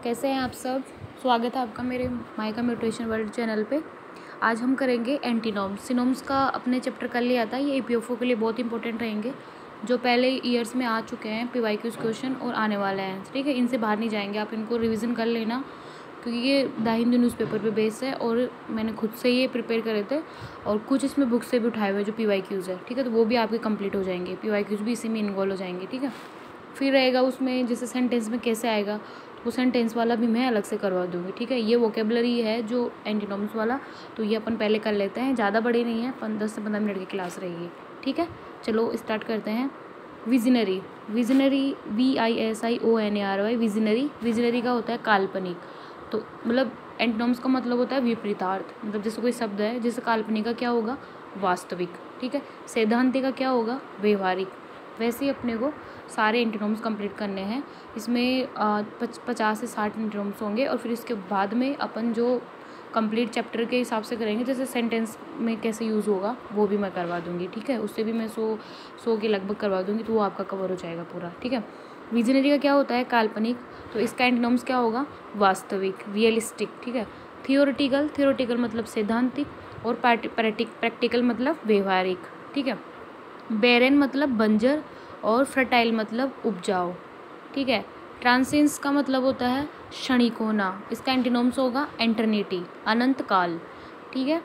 कैसे हैं आप सब। स्वागत है आपका मेरे माइका म्यूटेशन वर्ल्ड चैनल पे। आज हम करेंगे एंटीनोम्स। सिनोम्स का अपने चैप्टर कर लिया था, ये ईपीएफओ के लिए बहुत इंपॉर्टेंट रहेंगे, जो पहले ईयर्स में आ चुके हैं पीवाईक्यूज क्वेश्चन और आने वाले हैं। ठीक है, इनसे बाहर नहीं जाएंगे, आप इनको रिविज़न कर लेना क्योंकि ये द हिंदू न्यूज़पेपर पे बेस है और मैंने खुद से ये प्रिपेयर करे थे और कुछ इसमें बुक से भी उठाए हुए जो पीवाईक्यूज है। ठीक है, तो वो भी आपके कंप्लीट हो जाएंगे, पीवाईक्यूज भी इसी में इन्वॉल्व हो जाएंगे। ठीक है, फिर रहेगा उसमें जैसे सेंटेंस में कैसे आएगा, वो सेंटेंस वाला भी मैं अलग से करवा दूँगी। ठीक है, ये वोकेबलरी है जो एंटीनोम्स वाला, तो ये अपन पहले कर लेते हैं, ज़्यादा बड़े नहीं है, 10 से 15 मिनट की क्लास रहेगी। ठीक है, चलो स्टार्ट करते हैं। Visionary, visionary VISIONARY, visionary, visionary का होता है काल्पनिक। तो मतलब एंटीनोम्स का मतलब होता है विपरीतार्थ, मतलब जैसे कोई शब्द है, जैसे काल्पनिक का क्या होगा, वास्तविक। ठीक है, सैद्धांतिक का क्या होगा, व्यवहारिक। वैसे ही अपने को सारे एंटीनोम्स कंप्लीट करने हैं। इसमें 50 से 60 एंटीनोम्स होंगे और फिर इसके बाद में अपन जो कंप्लीट चैप्टर के हिसाब से करेंगे, जैसे सेंटेंस में कैसे यूज़ होगा वो भी मैं करवा दूँगी। ठीक है, उससे भी मैं 100 के लगभग करवा दूँगी, तो वो आपका कवर हो जाएगा पूरा। ठीक है, विजनरी का क्या होता है, काल्पनिक, तो इसका एंटीनोम्स क्या होगा, वास्तविक, रियलिस्टिक। ठीक है, थियोरेटिकल, थियोरेटिकल मतलब सैद्धांतिक और प्रैक्टिकल मतलब व्यवहारिक। ठीक है, बैरन मतलब बंजर और फर्टाइल मतलब उपजाऊ। ठीक है, ट्रांसेंस का मतलब होता है क्षणिक होना, इसका एंटीनोम्स होगा एटर्निटी, अनंत काल। ठीक है,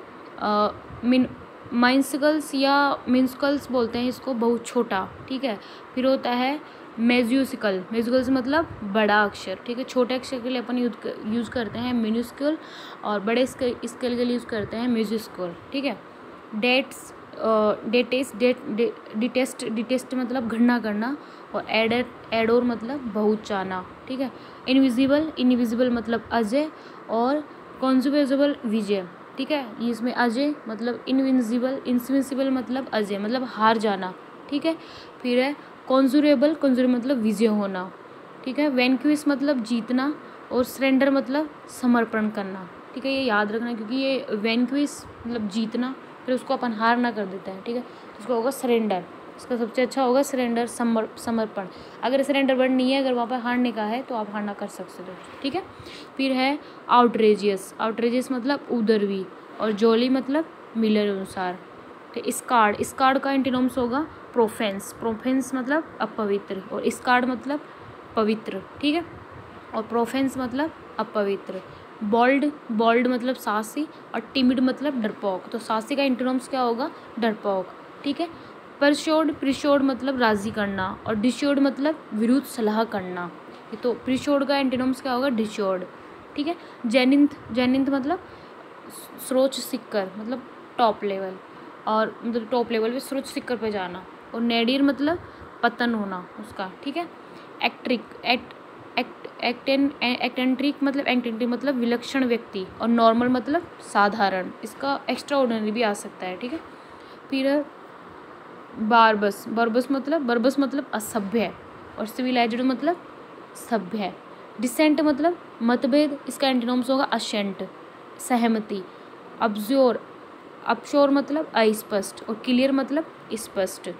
माइन्सिकल्स या मिन्सकल्स बोलते हैं इसको, बहुत छोटा। ठीक है, फिर होता है मेज्यूसिकल, मेज्यूसिकल मतलब बड़ा अक्षर। ठीक है, छोटे अक्षर के लिए अपन यूज़ करते हैं मिन्यूस्कल और बड़े स्केल के लिए यूज़ करते हैं म्यूजिस्कल। ठीक है, डेट्स, डिटेस्ट मतलब घृणा करना और एडोर मतलब बहुत जाना। ठीक है, इनविजिबल, इनविजिबल मतलब अजय और कॉन्जुवेजेबल विजय। ठीक है, ये इसमें अजय मतलब इनविजिबल, इनविजिबल मतलब अजय मतलब हार जाना। ठीक है, फिर है कॉन्जुरेबल, कॉन्जुरेबल मतलब विजय होना। ठीक है, वैंक्विश मतलब जीतना और सरेंडर मतलब समर्पण करना। ठीक है, ये याद रखना क्योंकि ये वैंक्विश मतलब जीतना, फिर उसको अपन हार ना कर देते हैं। ठीक है, तो उसका होगा सरेंडर, इसका सबसे अच्छा होगा सरेंडर, समर्पण। अगर सरेंडर वर्ड नहीं है, अगर वहाँ पर हारने का है तो आप हारना कर सकते हो। ठीक है, फिर है आउटरेजियस, आउटरेजियस मतलब उदरवी और जॉली मतलब मिलर अनुसार। तो स्कार्ड, स्कार्ड का एंटीनोम्स होगा प्रोफेंस, प्रोफेंस मतलब अपवित्र और स्कार्ड मतलब पवित्र। ठीक है, और प्रोफेंस मतलब अपवित्र। बॉल्ड, बॉल्ड मतलब साहसी और टिमिड मतलब डरपोक, तो साहसी का एंटीनोम्स क्या होगा, डरपोक। ठीक है, परश्योर्ड, प्रिश्योर्ड मतलब राजी करना और डिश्योर्ड मतलब विरुद्ध सलाह करना। तो प्रिश्योर्ड का एंटीनोम्स क्या होगा, डिश्योर्ड। ठीक है, जेनिंथ, जेनिंथ मतलब सर्वोच्च शिखर मतलब टॉप लेवल, और मतलब टॉप लेवल पे सर्वोच्च शिखर पे जाना। और नेडियर मतलब पतन होना उसका। ठीक है, एक्ट्रिक, एक्टेंट्रिक मतलब एक्टेंट्रिक मतलब विलक्षण व्यक्ति और नॉर्मल मतलब साधारण, इसका एक्स्ट्रा ऑर्डिनरी भी आ सकता है। ठीक है, फिर बारबस, बर्बस मतलब असभ्य और सिविलाइज्ड मतलब सभ्य। डिसेंट मतलब मतभेद, इसका एंटीनोम्स होगा अशेंट, सहमति। अब्जोर, अपशोर मतलब अस्पष्ट और क्लियर मतलब स्पष्ट।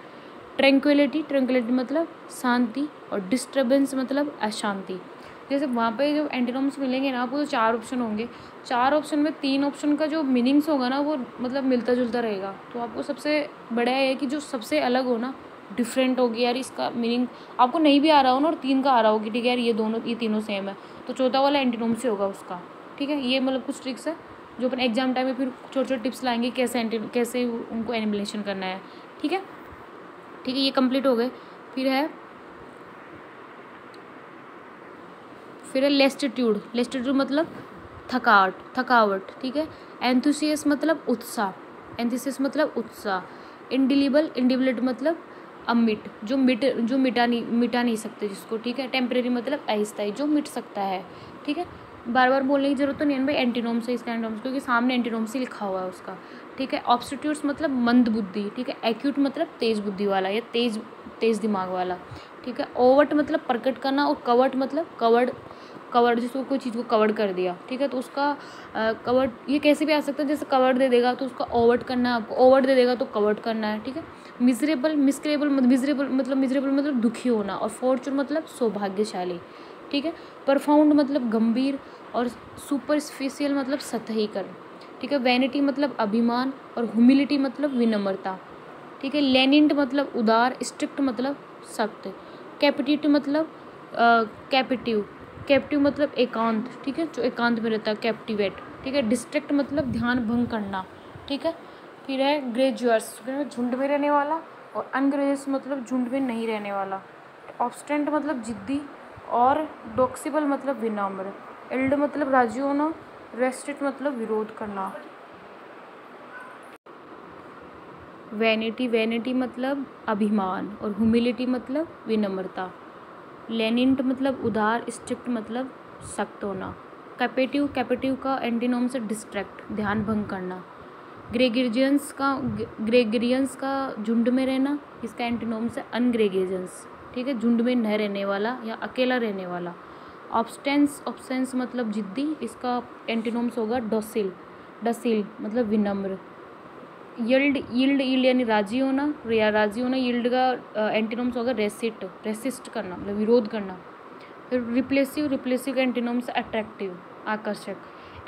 ट्रैंक्विलिटी, ट्रैंक्विलिटी मतलब शांति और डिस्टर्बेंस मतलब अशांति। जैसे वहाँ पे जो एंटीनोम्स मिलेंगे ना आपको, तो 4 ऑप्शन होंगे, 4 ऑप्शन में 3 ऑप्शन का जो मीनिंग्स होगा ना वो मतलब मिलता जुलता रहेगा। तो आपको सबसे बड़ा है कि जो सबसे अलग हो ना, डिफरेंट होगी यार, इसका मीनिंग आपको नहीं भी आ रहा हो ना और 3 का आ रहा हो कि ठीक है यार ये तीनों सेम है, तो चौथा वाला एंटीनोम्स से होगा उसका। ठीक है, ये मतलब कुछ ट्रिक्स है जो अपन एग्जाम टाइम में फिर छोटे छोटे टिप्स लाएंगे कैसे उनको एनिमेशन करना है। ठीक है, ठीक है, ये कंप्लीट हो गए। फिर है लेस्टिट्यूड, लेस्टिट्यूड मतलब थकावट। ठीक है, एंथुसियस मतलब उत्साह, एंथुसियस मतलब उत्साह। इंडिलिबल, इंडिबिलिट मतलब अमिट, जो मिटा नहीं सकते जिसको। ठीक है, टेम्परेरी मतलब अस्थायी, जो मिट सकता है। ठीक है, बार बार बोलने की जरूरत तो नहीं है भाई, एंटीनोम्स है इसका, एंटीनोम्स क्योंकि सामने एंटीनोम्स ही लिखा हुआ है उसका। ठीक है, ऑब्स्टिट्यूट्स मतलब मंद बुद्धि। ठीक है, एक्यूट मतलब तेज बुद्धि वाला या तेज दिमाग वाला। ठीक है, ओवर्ट मतलब प्रकट करना और कवर्ट मतलब कवर्ड जिसको कोई चीज़ को कवर्ड कर दिया। ठीक है, तो उसका कवर्ड ये कैसे भी आ सकता है, जैसे कवर्ड दे देगा तो उसका ओवर्ट करना है आपको, ओवर्ट दे देगा तो कवर्ड करना है। ठीक है, मिजरेबल, मिजरेबल मतलब दुखी होना और फॉर्चून मतलब सौभाग्यशाली। ठीक है। परफाउंड मतलब गंभीर, और सुपरफिशियल मतलब सतही कर, ठीक है। वैनिटी मतलब अभिमान, और ह्यूमिलिटी मतलब विनम्रता, ठीक है। लेनिंट मतलब उदार, स्ट्रिक्ट मतलब सख्त, कैपिटिव मतलब कैप्टिव मतलब एकांत, ठीक है, जो एकांत में रहता है, कैप्टिवेट, ठीक है। डिस्ट्रैक्ट मतलब ध्यान भंग करना, ठीक है। फिर है ग्रेजुअस, झुंड में रहने वाला, और अनग्रेजुअस मतलब झुंड में नहीं रहने वाला। ऑब्स्टेंट मतलब जिद्दी, और डॉक्सिबल मतलब विनम्र। एल्ड मतलब राजी होना, रेस्टेड मतलब विरोध करना। वैनिटी मतलब अभिमान, और ह्यूमिलिटी मतलब विनम्रता। लेनिंट मतलब उदार, स्ट्रिक्ट मतलब सख्त होना। कैपेटिव का एंटीनोम से डिस्ट्रैक्ट, ध्यान भंग करना। ग्रेगरियंस का झुंड में रहना, इसका एंटीनोम से अनग्रेगेरियंस, ठीक है, झुंड में न रहने वाला या अकेला रहने वाला। ऑब्सेंस मतलब जिद्दी, इसका एंटीनोम्स होगा डॉसिल मतलब विनम्र। यील्ड यानी राजी होना, या राजी होना, यील्ड का एंटीनोम्स होगा रेसिस्ट करना मतलब विरोध करना। रिप्लेसिव का एंटीनोम्स अट्रैक्टिव, आकर्षक।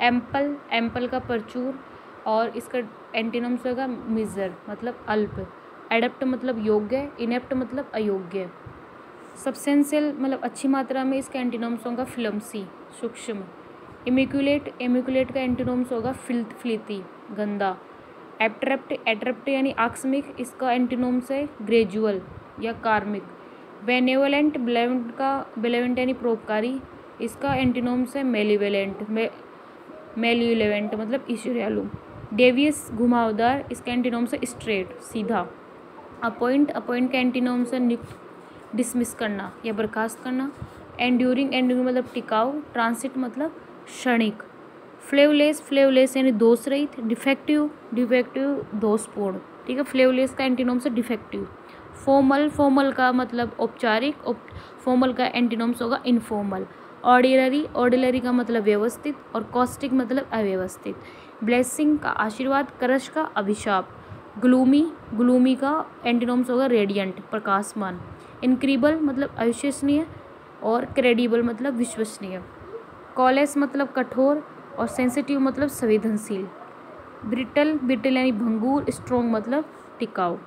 एम्पल का प्रचुर, और इसका एंटीनोम्स होगा मिजर मतलब अल्प। एडेप्ट मतलब योग्य, इनेप्ट मतलब अयोग्य। सब्सटेंशियल मतलब अच्छी मात्रा में, इसका एंटीनोम्स होगा फ्लम्सी, सूक्ष्म। इमिकुलेट का एंटीनोम्स होगा फ्लीती, गंदा। एट्रप्ट यानी आकस्मिक, इसका एंटीनोम्स है ग्रेजुअल या कार्मिक। बेनेवलेंट यानी परोपकारी, इसका एंटीनोम्स है मेल्यूलेवेंट मतलब ईश्वरयालु। डेवियस घुमावदार, इसका एंटीनोम्स है स्ट्रेट, सीधा। अपॉइंट का एंटीनोम्स है नियुक्त, डिसमिस करना या बर्खास्त करना। एंड्यूरिंग मतलब टिकाऊ। ट्रांसिट मतलब क्षणिक। फ्लेवलेस यानी दोष रहित। डिफेक्टिव दोषपूर्ण, ठीक है। फ्लेवलेस का एंटीनोम्स है डिफेक्टिव। फॉर्मल का मतलब औपचारिक, फॉर्मल का एंटीनोम्स होगा इनफॉर्मल। ऑर्डिनरी का मतलब व्यवस्थित, और कॉस्टिक मतलब अव्यवस्थित। ब्लेसिंग का आशीर्वाद, करश का अभिशाप। ग्लूमी का एंटीनोम्स होगा रेडियंट, प्रकाशमान। इनक्रेडिबल मतलब अविश्वसनीय, और क्रेडिबल मतलब विश्वसनीय। कॉलेस मतलब कठोर, और सेंसिटिव मतलब संवेदनशील। ब्रिटल यानी भंगुर, स्ट्रॉन्ग मतलब टिकाऊ।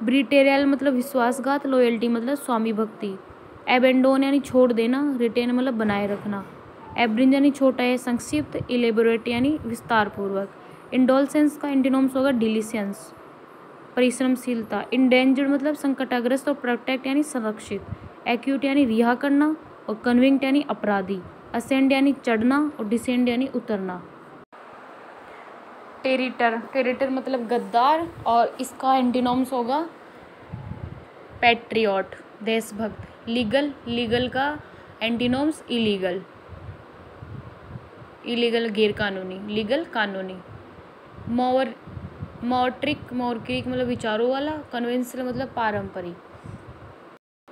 ब्रिटेरियल मतलब विश्वासघात, लॉयल्टी मतलब स्वामी भक्ति। एबेंडोन यानी छोड़ देना, रिटेन मतलब बनाए रखना। एब्रिंज यानी छोटा है, संक्षिप्त। इलेबोरेट यानी विस्तार पूर्वक। इंडोलसेंस का एंटीनोम्स होगा डिलीशियंस, परिश्रमशीलता। इंडेंजर्ड मतलब संकटाग्रस्त, और प्रोटेक्ट यानी संरक्षित। एक्यूट यानी रिहा करना, और कन्विक्ट यानी अपराधी। असेंड यानी चढ़ना, और डिसेंड यानी उतरना। टेरिटर मतलब गद्दार, और इसका एंटीनोम्स होगा पैट्रियट, देशभक्त। लीगल का एंटीनोम्स इलीगल गैर कानूनी, लीगल कानूनी। मॉर्क्रिक मतलब विचारों वाला। कन्वेंशनल मतलब पारंपरिक।